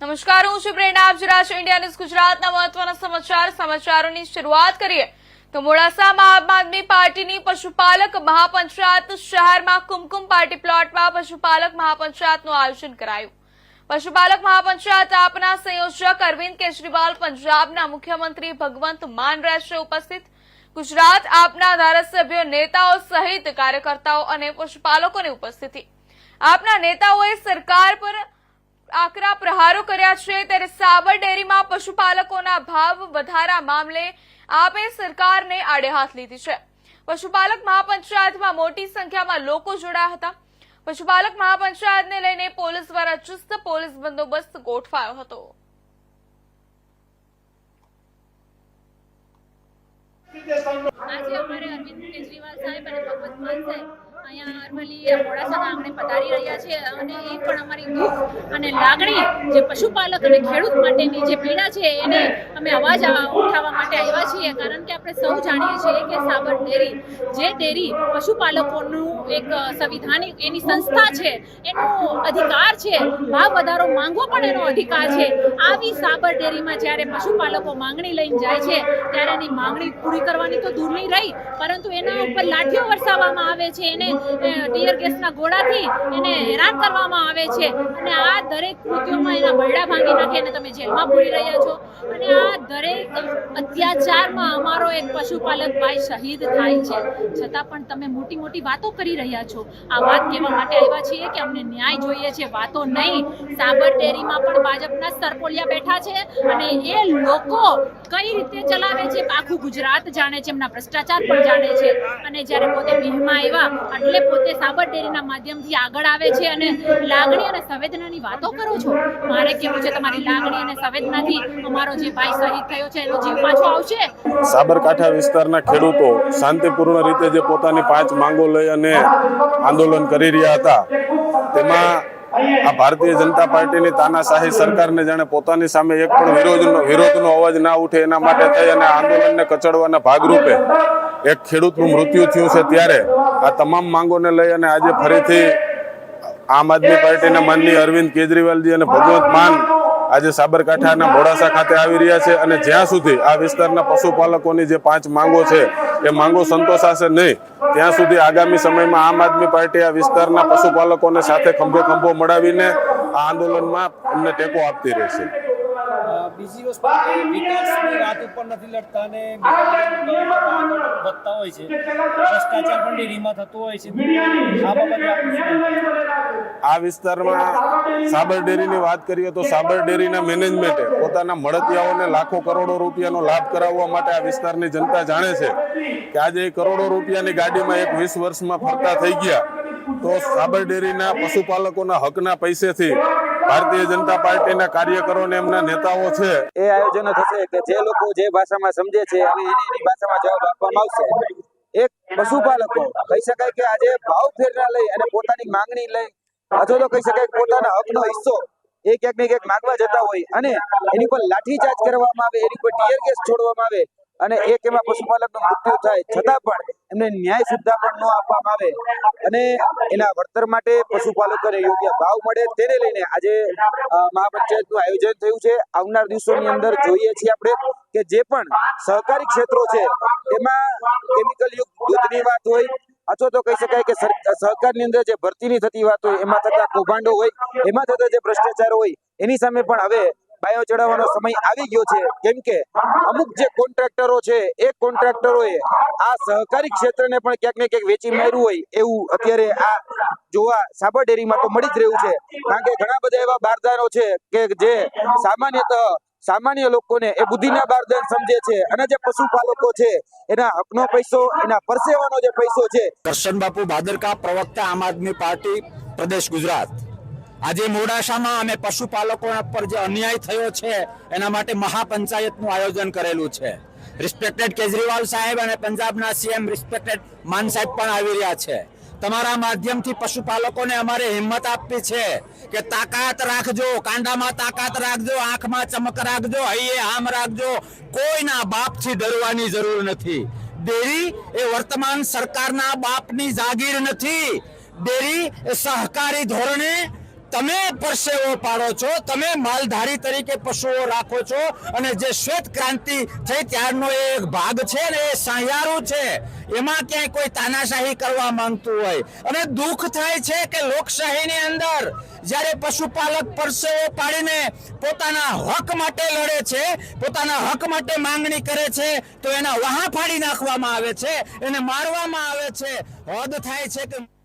નમસ્કાર, હું છું પ્રેરણા. આપ જોઈ રહ્યા છો ઇન્ડિયા ન્યૂઝ ગુજરાતના મહત્વના સમાચારોની શરૂઆત કરીએ તો મોડાસામાં આમ આદમી પાર્ટીની પશુપાલક મહાપંચાયત શહેરમાં કુમકુમ પાર્ટી પ્લોટમાં પશુપાલક મહાપંચાયતનું આયોજન કરાયું. પશુપાલક મહાપંચાયત આપના સંયોજક અરવિંદ કેજરીવાલ, પંજાબના મુખ્યમંત્રી ભગવંત માન રહેશે ઉપસ્થિત. ગુજરાત આપના ધારાસભ્યો, નેતાઓ સહિત કાર્યકર્તાઓ અને પશુપાલકોની ઉપસ્થિતિ. આપના નેતાઓએ સરકાર પર આકરા પ્રહારો કર્યા છે, ત્યારે સાબર ડેરીમાં પશુપાલકોના ભાવ વધારા મામલે આપે સરકારને આડે હાથ લીધી છે. પશુપાલક મહાપંચાયતમાં મોટી સંખ્યામાં લોકો જોડાયા હતા. પશુપાલક મહાપંચાયતને લઈને પોલીસ દ્વારા ચુસ્ત પોલીસ બંદોબસ્ત ગોઠવાયો હતો. આજે અમારે અરવિંદ કેજરીવાલ સાહેબ અને ભગવંત માન સાહેબ અહીંયા અરવલ્લી મોડાસાના આંગણે પધારી રહ્યા છે અને એ પણ અમારી દુઃખ અને લાગણી જે પશુપાલક અને ખેડૂત માટેની જે પીડા છે એને અમે અવાજ ઉઠાવવા માટે આવ્યા છીએ. કારણ કે આપણે સૌ જાણીએ છીએ કે સાબર ડેરી જે ડેરી પશુપાલકોનું એક સંવિધાનિક એની સંસ્થા છે, એનો અધિકાર છે. ભાવ વધારો માંગવો પણ એનો અધિકાર છે. આવી સાબર ડેરીમાં જ્યારે પશુપાલકો માંગણી લઈને જાય છે ત્યારે એની માંગણી પૂરી કરવાની તો દૂર નહીં રહી, પરંતુ એના ઉપર લાઠીઓ વરસાવવામાં આવે છે, એને ટીયર ગેસના ગોળાથી એને હેરાન કરવામાં આવે છે અને આ દરેક કૃત્યોમાં એના બરડા ભાંગી નાખી અને તમે જેલમાં પૂરી રહ્યા છો. અને આ દરેક અત્યાચારમાં અમારો એક પશુપાલક ભાઈ શહીદ થાય છે, છતાં પણ તમે મોટી મોટી વાતો કરી રહ્યા છો. આ વાત કહેવા માટે આવ્યા છીએ કે અમને ન્યાય જોઈએ છે, વાતો નહીં. સાબર ડેરીમાં પણ ભાજપના સરપોલિયા બેઠા છે અને એ લોકો કઈ રીતે ચલાવે છે આખું ગુજરાત જાણે છે, એમના ભ્રષ્ટાચાર પણ જાણે છે. અને જ્યારે પોતે બિહમાં આવ્યા એટલે પોતે સાબર ડેરીના માધ્યમથી આગળ આવે છે અને લાગણી અને સંવેદનાની વાતો કરો છો. મારે કેવું છે, તમારી લાગણી અને સંવેદનાથી અમારો જે ભાઈ શહીદ થયો છે એનો જીવ પાછો આવશે. સાબરકાંઠા વિસ્તારના ખેડૂતો શાંતિપૂર્ણ રીતે જે પોતાની 5 માંગો લઈ અને આંદોલન કરી રહ્યા હતા, તેમાં આ ભારતીય જનતા પાર્ટીની તાનાશાહી સરકારને જાણે પોતાની સામે એક પણ વિરોધનો અવાજ ના ઉઠે એના માટે થઈ અને આંદોલનને કચડવાના ભાગરૂપે એક ખેડૂતનું મૃત્યુ થયું છે. ત્યારે આ તમામ માંગોને લઈ અને આજે ફરીથી આમ આદમી પાર્ટીના માનનીય અરવિંદ કેજરીવાલજી અને ભગવંત માન આજે સાબરકાંઠાના મોડાસા ખાતે આવી રહ્યા છે. અને જ્યાં સુધી આ વિસ્તારના પશુપાલકોની જે 5 માંગો છે એ માંગો સંતોષાશે નહીં, ત્યાં સુધી આગામી સમયમાં આમ આદમી પાર્ટી આ વિસ્તારના પશુપાલકોને સાથે ખંભે ખંભો મળાવીને આ આંદોલનમાં અમને ટેકો આપતી રહેશે. બીજી વસ્તુ વિકાસની વાત ઉપર નથી લડતા અને વધતા હોય છે, ભ્રષ્ટાચાર પણ ડેરીમાં થતો હોય છે. આ બાબતે આ વિસ્તારમાં સાબર ડેરીની વાત કરીએ તો સાબર ડેરીના મેનેજમેન્ટે પોતાના મળતિયાઓને લાખો કરોડો રૂપિયાનો લાભ કરાવવા માટે આ વિસ્તારની જનતા જાણે છે કે આજે કરોડો રૂપિયાની ગાડીમાં એક 20 વર્ષમાં ફરતા થઈ ગયા, તો સાબર ડેરીના પશુપાલકોના હકના પૈસેથી ભારતીય જનતા પાર્ટીના કાર્યકરો અને એમના નેતાઓ છે એ આયોજનો થશે કે જે લોકો જે ભાષામાં સમજે છે અને એની ભાષામાં જવાબ આપવામાં આવશે. એક પશુપાલકો કહી શકાય કે આજે ભાવ ફેરના લઈ અને પોતાની માંગણી લઈ અથવા તો કહી શકાય પોતાના હકનો હિસ્સો એ ક્યાંક ને ક્યાંક માંગવા જતા હોય અને એની પર લાઠીચાર્જ કરવામાં આવે, એની પર ટીયર ગેસ છોડવામાં આવે અને એક એમાં પશુપાલકનું મૃત્યુ થાય, છતાં પણ એમને ન્યાય સુદ્ધા પણ ન આપવામાં આવે અને એના વળતર માટે પશુપાલકોને યોગ્ય ભાવ મળે તેને લઈને આજે મહાપંચાયતનું આયોજન થયું છે. આવનાર દિવસોની અંદર જોઈએ છીએ આપણે કે જે પણ સહકારી ક્ષેત્રો છે એમાં કેમિકલ યુક્ત દૂધની વાત હોય અથવા તો કહી શકાય કે સહકારની અંદર જે ભરતીની થતી વાત હોય, એમાં થતા કૌભાંડો હોય, એમાં થતા જે ભ્રષ્ટાચાર હોય, એની સામે પણ હવે પાયો ચડાવવાનો સમય આવી ગયો છે. કેમ કે અમુક જે કોન્ટ્રાક્ટરો છે એ કોન્ટ્રાક્ટરોએ આ સહકારી ક્ષેત્રને પણ ક્યાંક ને ક્યાંક વેચી માર્યું હોય એવું અત્યારે આ જોવા સાબર ડેરીમાં તો મળી જ રહ્યું છે. કારણ કે ઘણા બધા એવા બારદાનો છે કે જે સામાન્ય લોકોને એ બુદ્ધિના બારદાન સમજે છે અને જે પશુપાલકો છે એના હકનો પૈસો, એના પરસેવાનો જે પૈસો છે. કરશન બાપુ ભાદરકા, પ્રવક્તા આમ આદમી પાર્ટી પ્રદેશ ગુજરાત. આજે મોડાસામાં અમે પશુપાલકો પર જે અન્યાય થયો છે એના માટે મહાપંચાયતનું આયોજન કરેલું છે. રિસ્પેક્ટેડ કેજરીવાલ સાહેબ અને પંજાબના સીએમ રિસ્પેક્ટેડ માન સાહેબ પણ આવી રહ્યા છે. તમારા માધ્યમથી પશુપાલકોને અમારે હિંમત આપવી છે કે તાકાત રાખજો, કાંડામાં તાકાત રાખજો, આંખમાં ચમક રાખજો, હૈયે આમ રાખજો. કોઈના બાપથી ડરવાની જરૂર નથી. ડેરી એ વર્તમાન સરકારના બાપની જાગીર નથી. ડેરી એ સહકારી ધોરણે તમે પરસેવો પાડો છો, તમે માલધારી તરીકે પશુઓ રાખો છો, અને જે શ્વેત ક્રાંતિ થઈ ત્યારનો એ એક ભાગ છે ને એ સહિયારું છે, એમાં ક્યાંય કોઈ તાનાશાહી કરવા માંગતું હોય. અને દુઃખ થાય છે કે લોકશાહીની અંદર જ્યારે પશુપાલક પરસેવો પાડીને પોતાના હક માટે લડે છે, પોતાના હક માટે માંગણી કરે છે, તો એના વહાં ફાડી નાખવામાં આવે છે, એને મારવામાં આવે છે. હદ થાય છે કે